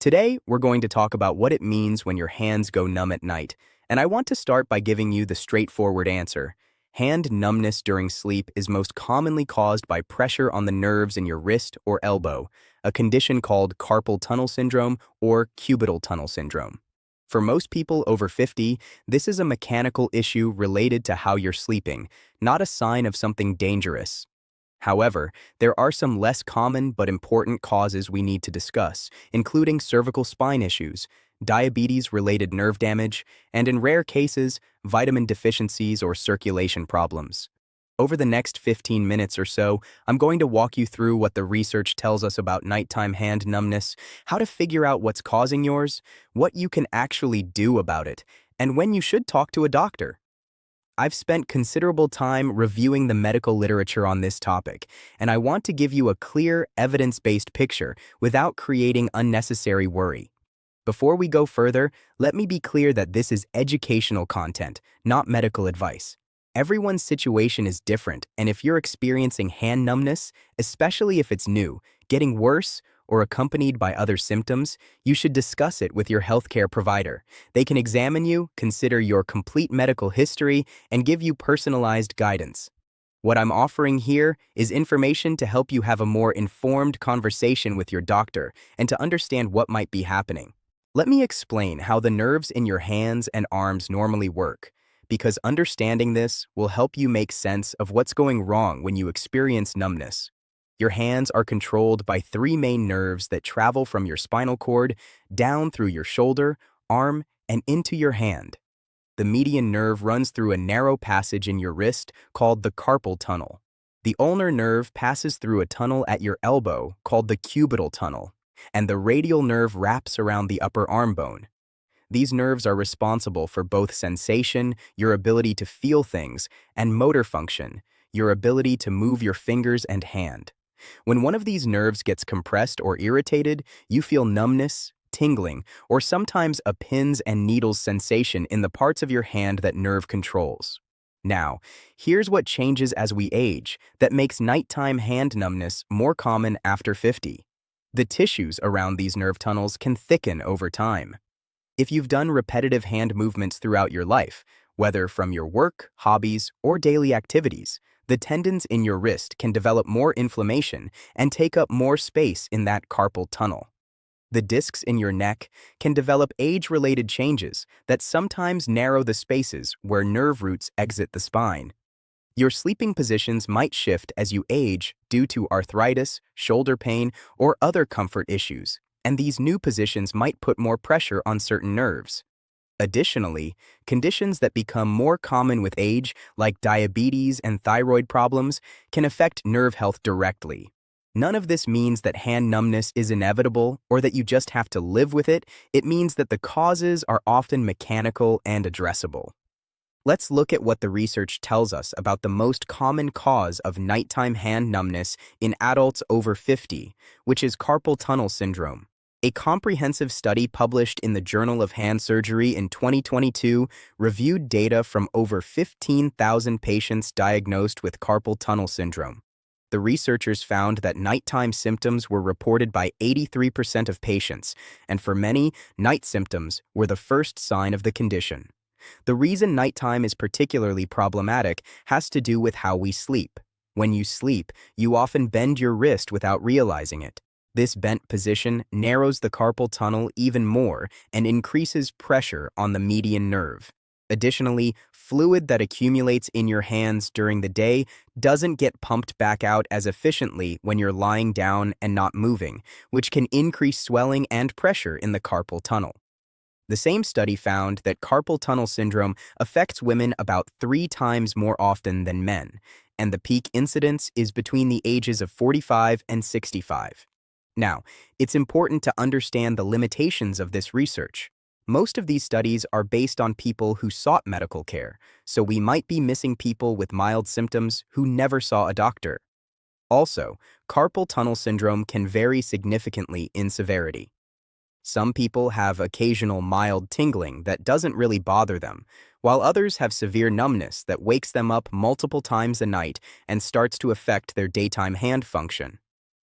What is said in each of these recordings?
Today, we're going to talk about what it means when your hands go numb at night, and I want to start by giving you the straightforward answer. Hand numbness during sleep is most commonly caused by pressure on the nerves in your wrist or elbow, a condition called carpal tunnel syndrome or cubital tunnel syndrome. For most people over 50, this is a mechanical issue related to how you're sleeping, not a sign of something dangerous. However, there are some less common but important causes we need to discuss, including cervical spine issues, diabetes-related nerve damage, and in rare cases, vitamin deficiencies or circulation problems. Over the next 15 minutes or so, I'm going to walk you through what the research tells us about nighttime hand numbness, how to figure out what's causing yours, what you can actually do about it, and when you should talk to a doctor. I've spent considerable time reviewing the medical literature on this topic, and I want to give you a clear, evidence-based picture without creating unnecessary worry. Before we go further, let me be clear that this is educational content, not medical advice. Everyone's situation is different, and if you're experiencing hand numbness, especially if it's new, getting worse, or accompanied by other symptoms, you should discuss it with your healthcare provider. They can examine you, consider your complete medical history, and give you personalized guidance. What I'm offering here is information to help you have a more informed conversation with your doctor and to understand what might be happening. Let me explain how the nerves in your hands and arms normally work, because understanding this will help you make sense of what's going wrong when you experience numbness. Your hands are controlled by three main nerves that travel from your spinal cord down through your shoulder, arm, and into your hand. The median nerve runs through a narrow passage in your wrist called the carpal tunnel. The ulnar nerve passes through a tunnel at your elbow called the cubital tunnel, and the radial nerve wraps around the upper arm bone. These nerves are responsible for both sensation, your ability to feel things, and motor function, your ability to move your fingers and hand. When one of these nerves gets compressed or irritated, you feel numbness, tingling, or sometimes a pins and needles sensation in the parts of your hand that nerve controls. Now, here's what changes as we age that makes nighttime hand numbness more common after 50. The tissues around these nerve tunnels can thicken over time. If you've done repetitive hand movements throughout your life, whether from your work, hobbies, or daily activities, the tendons in your wrist can develop more inflammation and take up more space in that carpal tunnel. The discs in your neck can develop age-related changes that sometimes narrow the spaces where nerve roots exit the spine. Your sleeping positions might shift as you age due to arthritis, shoulder pain, or other comfort issues, and these new positions might put more pressure on certain nerves. Additionally, conditions that become more common with age, like diabetes and thyroid problems, can affect nerve health directly. None of this means that hand numbness is inevitable or that you just have to live with it. It means that the causes are often mechanical and addressable. Let's look at what the research tells us about the most common cause of nighttime hand numbness in adults over 50, which is carpal tunnel syndrome. A comprehensive study published in the Journal of Hand Surgery in 2022 reviewed data from over 15,000 patients diagnosed with carpal tunnel syndrome. The researchers found that nighttime symptoms were reported by 83% of patients, and for many, night symptoms were the first sign of the condition. The reason nighttime is particularly problematic has to do with how we sleep. When you sleep, you often bend your wrist without realizing it. This bent position narrows the carpal tunnel even more and increases pressure on the median nerve. Additionally, fluid that accumulates in your hands during the day doesn't get pumped back out as efficiently when you're lying down and not moving, which can increase swelling and pressure in the carpal tunnel. The same study found that carpal tunnel syndrome affects women about 3 times more often than men, and the peak incidence is between the ages of 45 and 65. Now, it's important to understand the limitations of this research. Most of these studies are based on people who sought medical care, so we might be missing people with mild symptoms who never saw a doctor. Also, carpal tunnel syndrome can vary significantly in severity. Some people have occasional mild tingling that doesn't really bother them, while others have severe numbness that wakes them up multiple times a night and starts to affect their daytime hand function.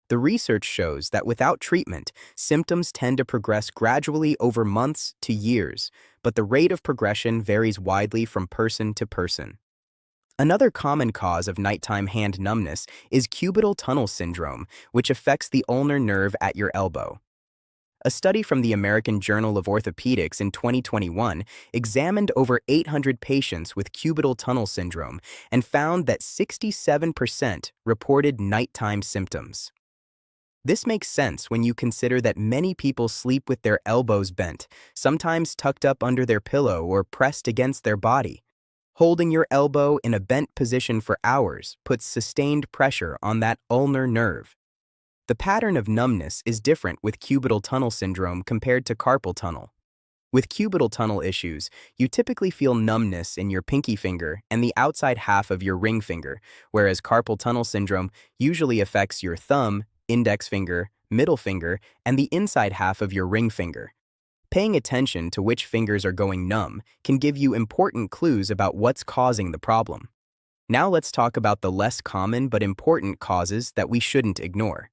The research shows that without treatment, symptoms tend to progress gradually over months to years, but the rate of progression varies widely from person to person. Another common cause of nighttime hand numbness is cubital tunnel syndrome, which affects the ulnar nerve at your elbow. A study from the American Journal of Orthopedics in 2021 examined over 800 patients with cubital tunnel syndrome and found that 67% reported nighttime symptoms. This makes sense when you consider that many people sleep with their elbows bent, sometimes tucked up under their pillow or pressed against their body. Holding your elbow in a bent position for hours puts sustained pressure on that ulnar nerve. The pattern of numbness is different with cubital tunnel syndrome compared to carpal tunnel. With cubital tunnel issues, you typically feel numbness in your pinky finger and the outside half of your ring finger, whereas carpal tunnel syndrome usually affects your thumb, index finger, middle finger, and the inside half of your ring finger. Paying attention to which fingers are going numb can give you important clues about what's causing the problem. Now let's talk about the less common but important causes that we shouldn't ignore.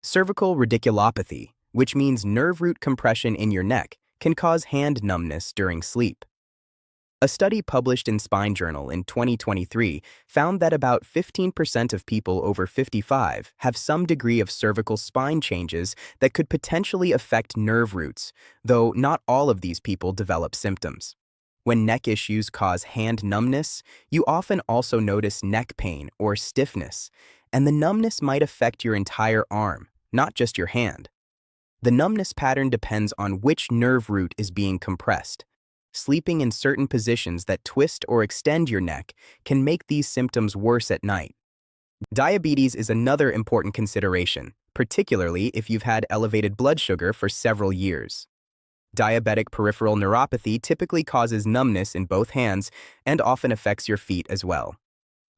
Cervical radiculopathy, which means nerve root compression in your neck, can cause hand numbness during sleep. A study published in Spine Journal in 2023 found that about 15% of people over 55 have some degree of cervical spine changes that could potentially affect nerve roots, though not all of these people develop symptoms. When neck issues cause hand numbness, you often also notice neck pain or stiffness, and the numbness might affect your entire arm, not just your hand. The numbness pattern depends on which nerve root is being compressed. Sleeping in certain positions that twist or extend your neck can make these symptoms worse at night. Diabetes is another important consideration, particularly if you've had elevated blood sugar for several years. Diabetic peripheral neuropathy typically causes numbness in both hands and often affects your feet as well.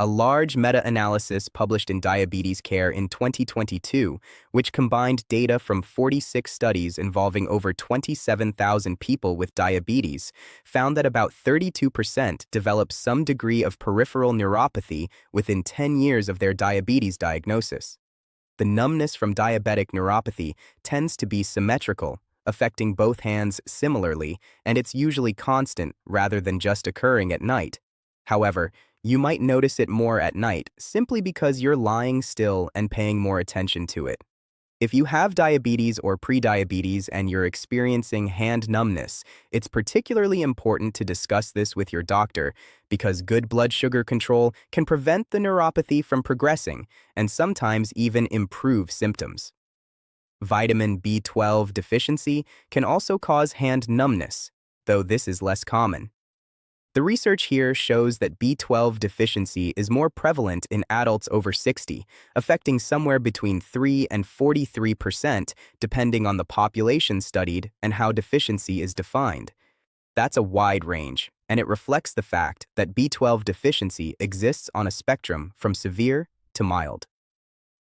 A large meta-analysis published in Diabetes Care in 2022, which combined data from 46 studies involving over 27,000 people with diabetes, found that about 32% develop some degree of peripheral neuropathy within 10 years of their diabetes diagnosis. The numbness from diabetic neuropathy tends to be symmetrical, affecting both hands similarly, and it's usually constant rather than just occurring at night. However, you might notice it more at night simply because you're lying still and paying more attention to it. If you have diabetes or prediabetes and you're experiencing hand numbness, it's particularly important to discuss this with your doctor because good blood sugar control can prevent the neuropathy from progressing and sometimes even improve symptoms. Vitamin B12 deficiency can also cause hand numbness, though this is less common. The research here shows that B12 deficiency is more prevalent in adults over 60, affecting somewhere between 3 and 43% depending on the population studied and how deficiency is defined. That's a wide range, and it reflects the fact that B12 deficiency exists on a spectrum from severe to mild.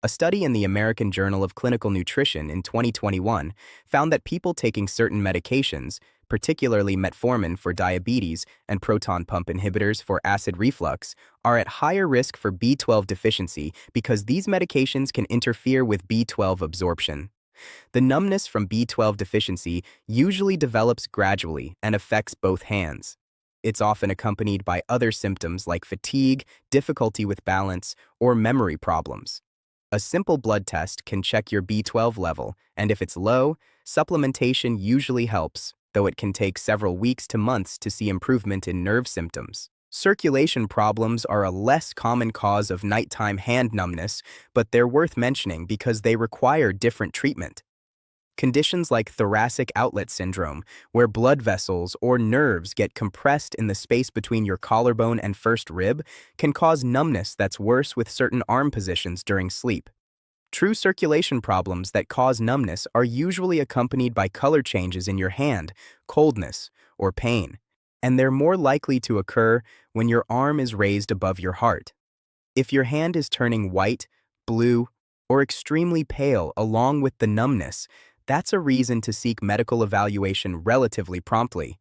A study in the American Journal of Clinical Nutrition in 2021 found that people taking certain medications, particularly metformin for diabetes and proton pump inhibitors for acid reflux, are at higher risk for B12 deficiency because these medications can interfere with B12 absorption. The numbness from B12 deficiency usually develops gradually and affects both hands. It's often accompanied by other symptoms like fatigue, difficulty with balance, or memory problems. A simple blood test can check your B12 level, and if it's low, supplementation usually helps, though it can take several weeks to months to see improvement in nerve symptoms. Circulation problems are a less common cause of nighttime hand numbness, but they're worth mentioning because they require different treatment. Conditions like thoracic outlet syndrome, where blood vessels or nerves get compressed in the space between your collarbone and first rib, can cause numbness that's worse with certain arm positions during sleep. True circulation problems that cause numbness are usually accompanied by color changes in your hand, coldness, or pain, and they're more likely to occur when your arm is raised above your heart. If your hand is turning white, blue, or extremely pale along with the numbness, that's a reason to seek medical evaluation relatively promptly.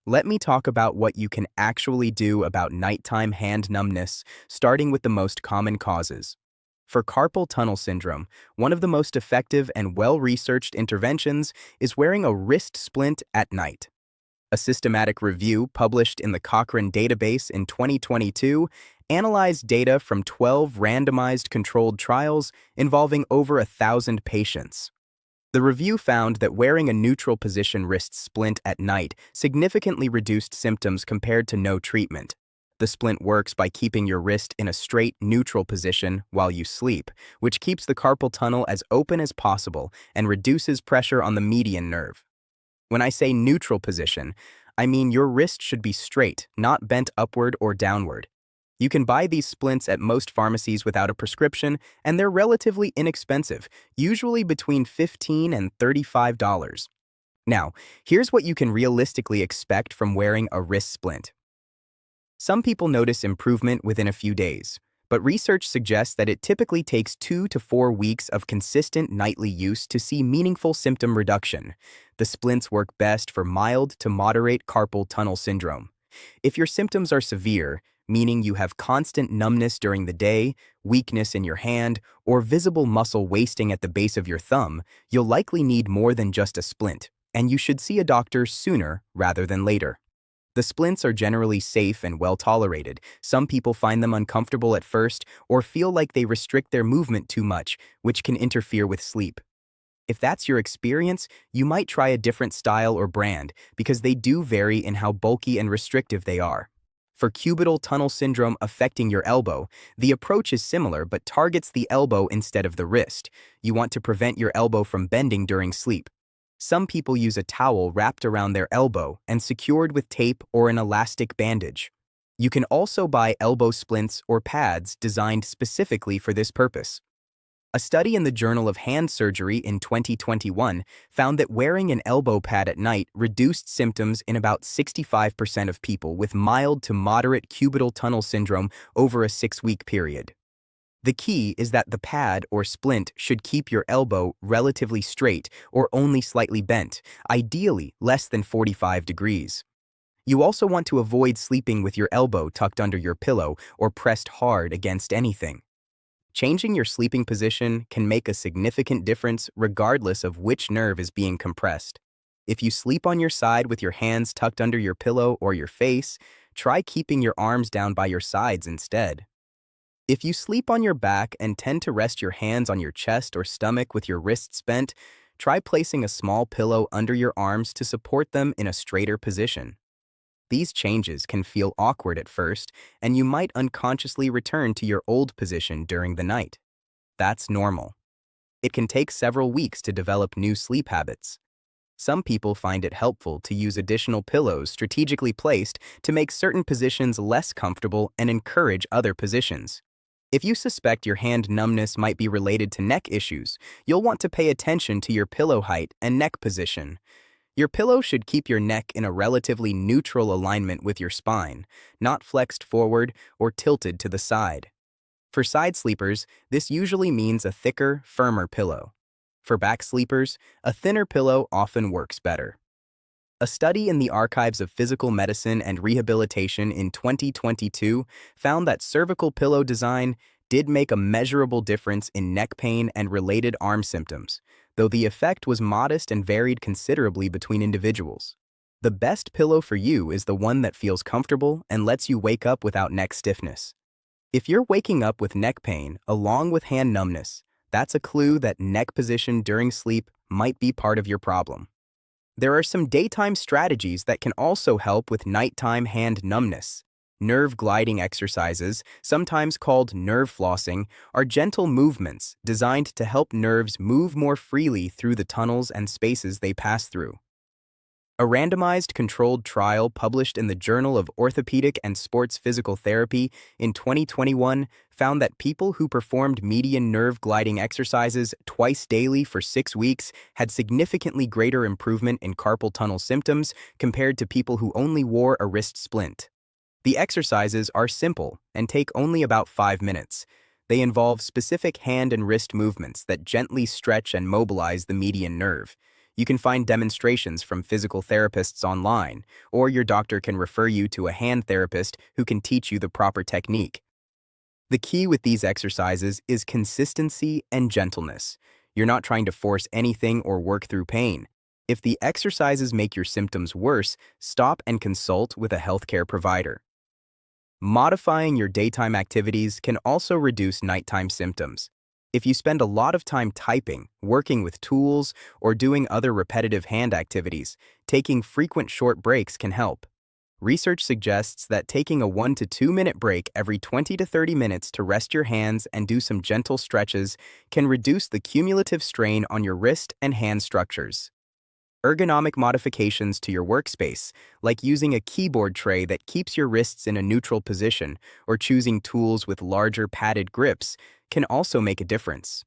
Let me talk about what you can actually do about nighttime hand numbness, starting with the most common causes. For carpal tunnel syndrome, one of the most effective and well-researched interventions is wearing a wrist splint at night. A systematic review published in the Cochrane database in 2022 analyzed data from 12 randomized controlled trials involving over 1,000 patients. The review found that wearing a neutral position wrist splint at night significantly reduced symptoms compared to no treatment. The splint works by keeping your wrist in a straight, neutral position while you sleep, which keeps the carpal tunnel as open as possible and reduces pressure on the median nerve. When I say neutral position, I mean your wrist should be straight, not bent upward or downward. You can buy these splints at most pharmacies without a prescription, and they're relatively inexpensive, usually between $15 and $35. Now, here's what you can realistically expect from wearing a wrist splint. Some people notice improvement within a few days, but research suggests that it typically takes 2 to 4 weeks of consistent nightly use to see meaningful symptom reduction. The splints work best for mild to moderate carpal tunnel syndrome. If your symptoms are severe, meaning you have constant numbness during the day, weakness in your hand, or visible muscle wasting at the base of your thumb, you'll likely need more than just a splint, and you should see a doctor sooner rather than later. The splints are generally safe and well tolerated. Some people find them uncomfortable at first or feel like they restrict their movement too much, which can interfere with sleep. If that's your experience, you might try a different style or brand because they do vary in how bulky and restrictive they are. For cubital tunnel syndrome affecting your elbow, the approach is similar but targets the elbow instead of the wrist. You want to prevent your elbow from bending during sleep. Some people use a towel wrapped around their elbow and secured with tape or an elastic bandage. You can also buy elbow splints or pads designed specifically for this purpose. A study in the Journal of Hand Surgery in 2021 found that wearing an elbow pad at night reduced symptoms in about 65% of people with mild to moderate cubital tunnel syndrome over a 6-week period. The key is that the pad or splint should keep your elbow relatively straight or only slightly bent, ideally less than 45 degrees. You also want to avoid sleeping with your elbow tucked under your pillow or pressed hard against anything. Changing your sleeping position can make a significant difference regardless of which nerve is being compressed. If you sleep on your side with your hands tucked under your pillow or your face, try keeping your arms down by your sides instead. If you sleep on your back and tend to rest your hands on your chest or stomach with your wrists bent, try placing a small pillow under your arms to support them in a straighter position. These changes can feel awkward at first, and you might unconsciously return to your old position during the night. That's normal. It can take several weeks to develop new sleep habits. Some people find it helpful to use additional pillows strategically placed to make certain positions less comfortable and encourage other positions. If you suspect your hand numbness might be related to neck issues, you'll want to pay attention to your pillow height and neck position. Your pillow should keep your neck in a relatively neutral alignment with your spine, not flexed forward or tilted to the side. For side sleepers, this usually means a thicker, firmer pillow. For back sleepers, a thinner pillow often works better. A study in the Archives of Physical Medicine and Rehabilitation in 2022 found that cervical pillow design did make a measurable difference in neck pain and related arm symptoms, though the effect was modest and varied considerably between individuals. The best pillow for you is the one that feels comfortable and lets you wake up without neck stiffness. If you're waking up with neck pain along with hand numbness, that's a clue that neck position during sleep might be part of your problem. There are some daytime strategies that can also help with nighttime hand numbness. Nerve gliding exercises, sometimes called nerve flossing, are gentle movements designed to help nerves move more freely through the tunnels and spaces they pass through. A randomized controlled trial published in the Journal of Orthopedic and Sports Physical Therapy in 2021 found that people who performed median nerve gliding exercises twice daily for 6 weeks had significantly greater improvement in carpal tunnel symptoms compared to people who only wore a wrist splint. The exercises are simple and take only about 5 minutes. They involve specific hand and wrist movements that gently stretch and mobilize the median nerve. You can find demonstrations from physical therapists online, or your doctor can refer you to a hand therapist who can teach you the proper technique. The key with these exercises is consistency and gentleness. You're not trying to force anything or work through pain. If the exercises make your symptoms worse, stop and consult with a healthcare provider. Modifying your daytime activities can also reduce nighttime symptoms. If you spend a lot of time typing, working with tools, or doing other repetitive hand activities, taking frequent short breaks can help. Research suggests that taking a 1 to 2 minute break every 20 to 30 minutes to rest your hands and do some gentle stretches can reduce the cumulative strain on your wrist and hand structures. Ergonomic modifications to your workspace, like using a keyboard tray that keeps your wrists in a neutral position or choosing tools with larger padded grips, can also make a difference.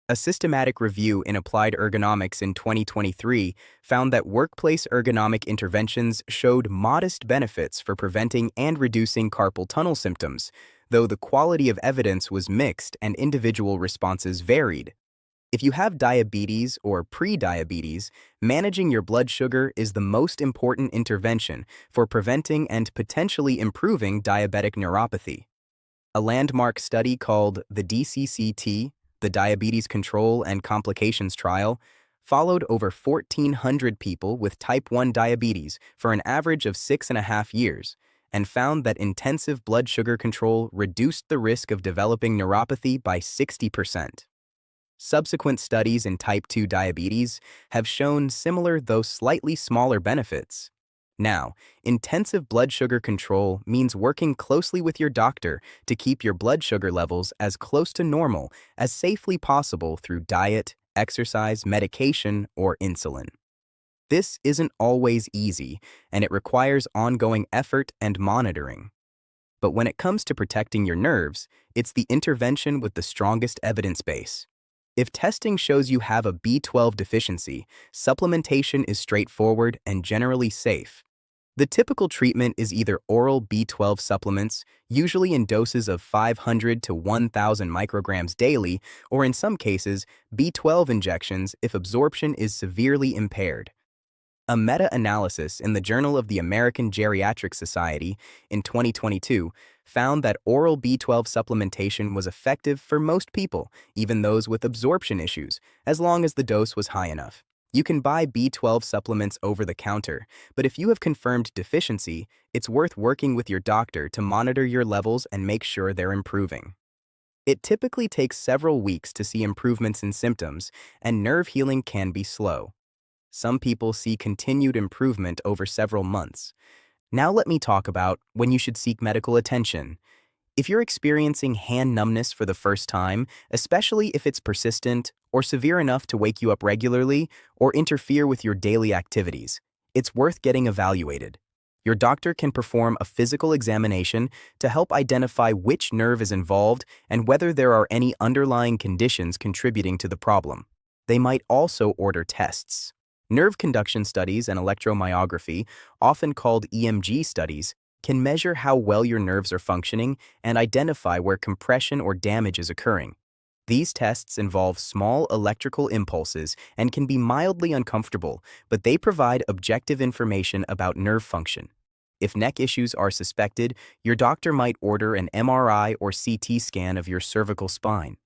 A systematic review in Applied Ergonomics in 2023 found that workplace ergonomic interventions showed modest benefits for preventing and reducing carpal tunnel symptoms, though the quality of evidence was mixed and individual responses varied. If you have diabetes or pre-diabetes, managing your blood sugar is the most important intervention for preventing and potentially improving diabetic neuropathy. A landmark study called the DCCT, the Diabetes Control and Complications Trial, followed over 1,400 people with type 1 diabetes for an average of 6.5 years and found that intensive blood sugar control reduced the risk of developing neuropathy by 60%. Subsequent studies in type 2 diabetes have shown similar though slightly smaller benefits. Now, intensive blood sugar control means working closely with your doctor to keep your blood sugar levels as close to normal as safely possible through diet, exercise, medication, or insulin. This isn't always easy, and it requires ongoing effort and monitoring. But when it comes to protecting your nerves, it's the intervention with the strongest evidence base. If testing shows you have a B12 deficiency, supplementation is straightforward and generally safe. The typical treatment is either oral B12 supplements, usually in doses of 500 to 1,000 micrograms daily, or in some cases, B12 injections if absorption is severely impaired. A meta-analysis in the Journal of the American Geriatric Society in 2022 found that oral B12 supplementation was effective for most people, even those with absorption issues, as long as the dose was high enough. You can buy B12 supplements over the counter, but if you have confirmed deficiency, it's worth working with your doctor to monitor your levels and make sure they're improving. It typically takes several weeks to see improvements in symptoms, and nerve healing can be slow. Some people see continued improvement over several months. Now let me talk about when you should seek medical attention. If you're experiencing hand numbness for the first time, especially if it's persistent or severe enough to wake you up regularly or interfere with your daily activities, it's worth getting evaluated. Your doctor can perform a physical examination to help identify which nerve is involved and whether there are any underlying conditions contributing to the problem. They might also order tests. Nerve conduction studies and electromyography, often called EMG studies, can measure how well your nerves are functioning and identify where compression or damage is occurring. These tests involve small electrical impulses and can be mildly uncomfortable, but they provide objective information about nerve function. If neck issues are suspected, your doctor might order an MRI or CT scan of your cervical spine.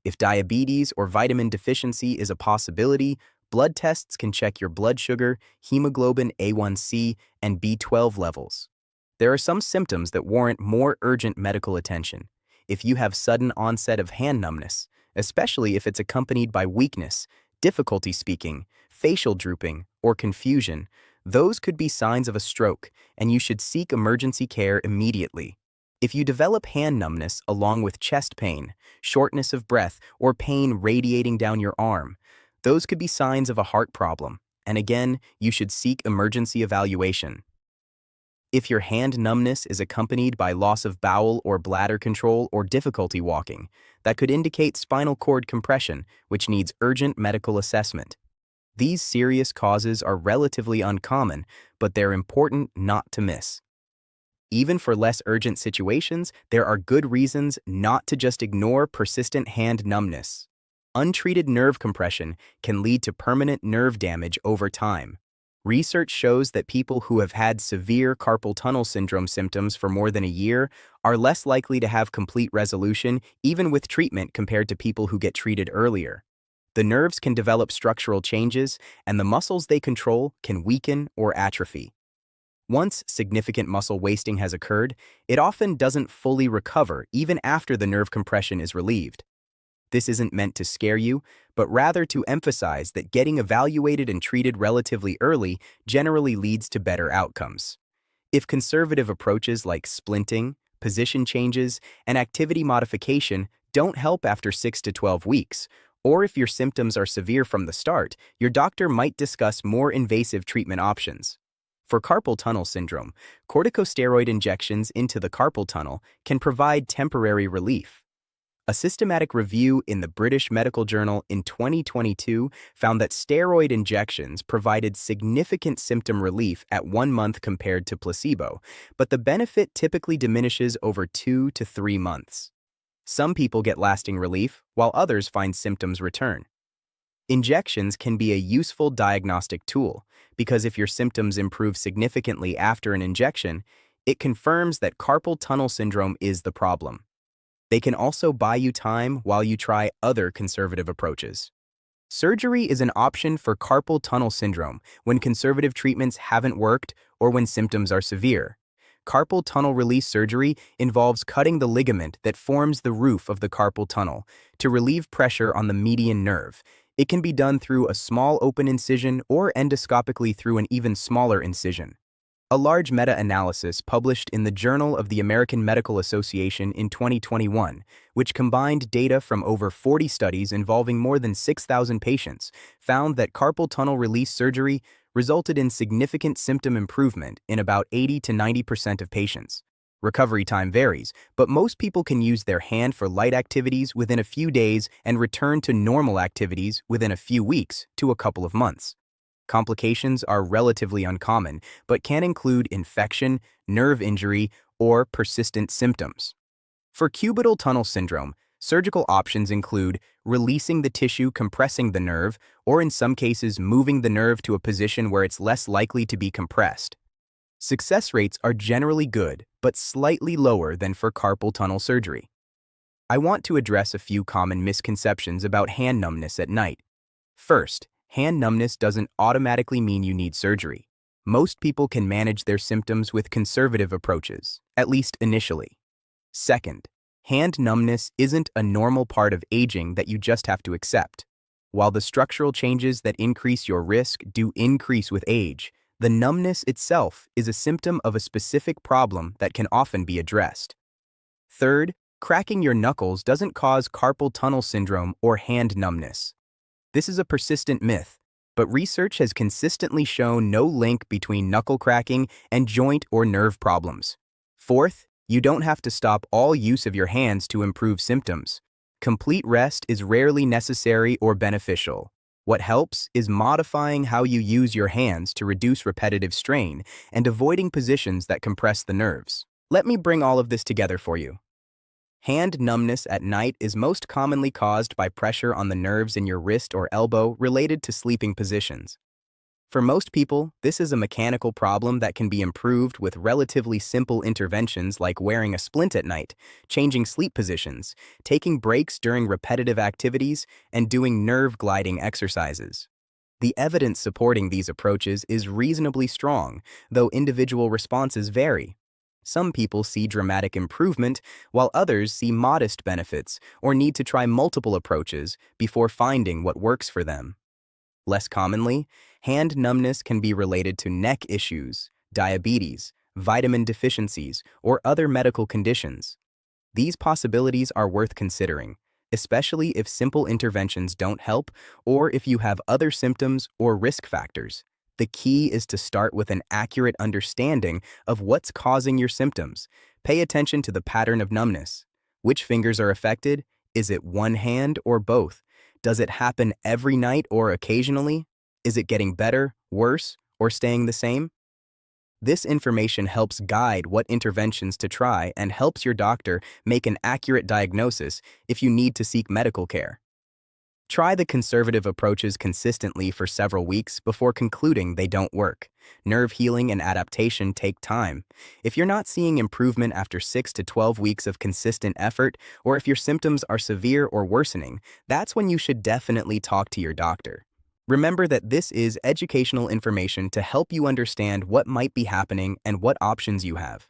If diabetes or vitamin deficiency is a possibility, blood tests can check your blood sugar, hemoglobin A1C, and B12 levels. There are some symptoms that warrant more urgent medical attention. If you have sudden onset of hand numbness, especially if it's accompanied by weakness, difficulty speaking, facial drooping, or confusion, those could be signs of a stroke, and you should seek emergency care immediately. If you develop hand numbness along with chest pain, shortness of breath, or pain radiating down your arm, those could be signs of a heart problem, and again, you should seek emergency evaluation. If your hand numbness is accompanied by loss of bowel or bladder control or difficulty walking, that could indicate spinal cord compression, which needs urgent medical assessment. These serious causes are relatively uncommon, but they're important not to miss. Even for less urgent situations, there are good reasons not to just ignore persistent hand numbness. Untreated nerve compression can lead to permanent nerve damage over time. Research shows that people who have had severe carpal tunnel syndrome symptoms for more than a year are less likely to have complete resolution, even with treatment, compared to people who get treated earlier. The nerves can develop structural changes, and the muscles they control can weaken or atrophy. Once significant muscle wasting has occurred, it often doesn't fully recover even after the nerve compression is relieved. This isn't meant to scare you, but rather to emphasize that getting evaluated and treated relatively early generally leads to better outcomes. If conservative approaches like splinting, position changes, and activity modification don't help after 6 to 12 weeks, or if your symptoms are severe from the start, your doctor might discuss more invasive treatment options. For carpal tunnel syndrome, corticosteroid injections into the carpal tunnel can provide temporary relief. A systematic review in the British Medical Journal in 2022 found that steroid injections provided significant symptom relief at 1 month compared to placebo, but the benefit typically diminishes over 2 to 3 months. Some people get lasting relief, while others find symptoms return. Injections can be a useful diagnostic tool because if your symptoms improve significantly after an injection, it confirms that carpal tunnel syndrome is the problem. They can also buy you time while you try other conservative approaches. Surgery is an option for carpal tunnel syndrome when conservative treatments haven't worked or when symptoms are severe. Carpal tunnel release surgery involves cutting the ligament that forms the roof of the carpal tunnel to relieve pressure on the median nerve. It can be done through a small open incision or endoscopically through an even smaller incision. A large meta-analysis published in the Journal of the American Medical Association in 2021, which combined data from over 40 studies involving more than 6,000 patients, found that carpal tunnel release surgery resulted in significant symptom improvement in about 80 to 90% of patients. Recovery time varies, but most people can use their hand for light activities within a few days and return to normal activities within a few weeks to a couple of months. Complications are relatively uncommon, but can include infection, nerve injury, or persistent symptoms. For cubital tunnel syndrome, surgical options include releasing the tissue compressing the nerve, or in some cases moving the nerve to a position where it's less likely to be compressed. Success rates are generally good, but slightly lower than for carpal tunnel surgery. I want to address a few common misconceptions about hand numbness at night. First, hand numbness doesn't automatically mean you need surgery. Most people can manage their symptoms with conservative approaches, at least initially. Second, hand numbness isn't a normal part of aging that you just have to accept. While the structural changes that increase your risk do increase with age, the numbness itself is a symptom of a specific problem that can often be addressed. Third, cracking your knuckles doesn't cause carpal tunnel syndrome or hand numbness. This is a persistent myth, but research has consistently shown no link between knuckle cracking and joint or nerve problems. Fourth, you don't have to stop all use of your hands to improve symptoms. Complete rest is rarely necessary or beneficial. What helps is modifying how you use your hands to reduce repetitive strain and avoiding positions that compress the nerves. Let me bring all of this together for you. Hand numbness at night is most commonly caused by pressure on the nerves in your wrist or elbow related to sleeping positions. For most people, this is a mechanical problem that can be improved with relatively simple interventions like wearing a splint at night, changing sleep positions, taking breaks during repetitive activities, and doing nerve gliding exercises. The evidence supporting these approaches is reasonably strong, though individual responses vary. Some people see dramatic improvement, while others see modest benefits or need to try multiple approaches before finding what works for them. Less commonly, hand numbness can be related to neck issues, diabetes, vitamin deficiencies, or other medical conditions. These possibilities are worth considering, especially if simple interventions don't help or if you have other symptoms or risk factors. The key is to start with an accurate understanding of what's causing your symptoms. Pay attention to the pattern of numbness. Which fingers are affected? Is it one hand or both? Does it happen every night or occasionally? Is it getting better, worse, or staying the same? This information helps guide what interventions to try and helps your doctor make an accurate diagnosis if you need to seek medical care. Try the conservative approaches consistently for several weeks before concluding they don't work. Nerve healing and adaptation take time. If you're not seeing improvement after 6 to 12 weeks of consistent effort, or if your symptoms are severe or worsening, that's when you should definitely talk to your doctor. Remember that this is educational information to help you understand what might be happening and what options you have.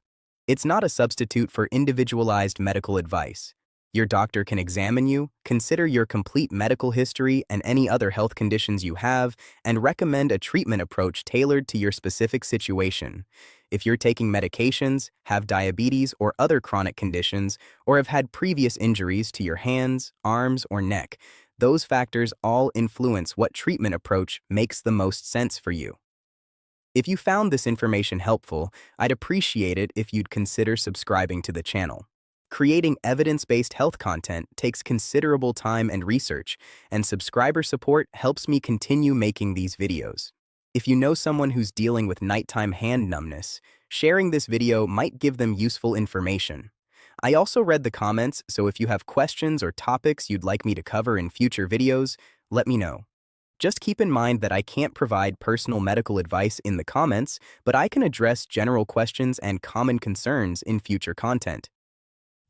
It's not a substitute for individualized medical advice. Your doctor can examine you, consider your complete medical history and any other health conditions you have, and recommend a treatment approach tailored to your specific situation. If you're taking medications, have diabetes or other chronic conditions, or have had previous injuries to your hands, arms, or neck, those factors all influence what treatment approach makes the most sense for you. If you found this information helpful, I'd appreciate it if you'd consider subscribing to the channel. Creating evidence-based health content takes considerable time and research, and subscriber support helps me continue making these videos. If you know someone who's dealing with nighttime hand numbness, sharing this video might give them useful information. I also read the comments, so if you have questions or topics you'd like me to cover in future videos, let me know. Just keep in mind that I can't provide personal medical advice in the comments, but I can address general questions and common concerns in future content.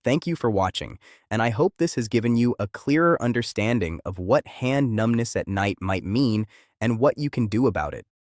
Thank you for watching, and I hope this has given you a clearer understanding of what hand numbness at night might mean and what you can do about it.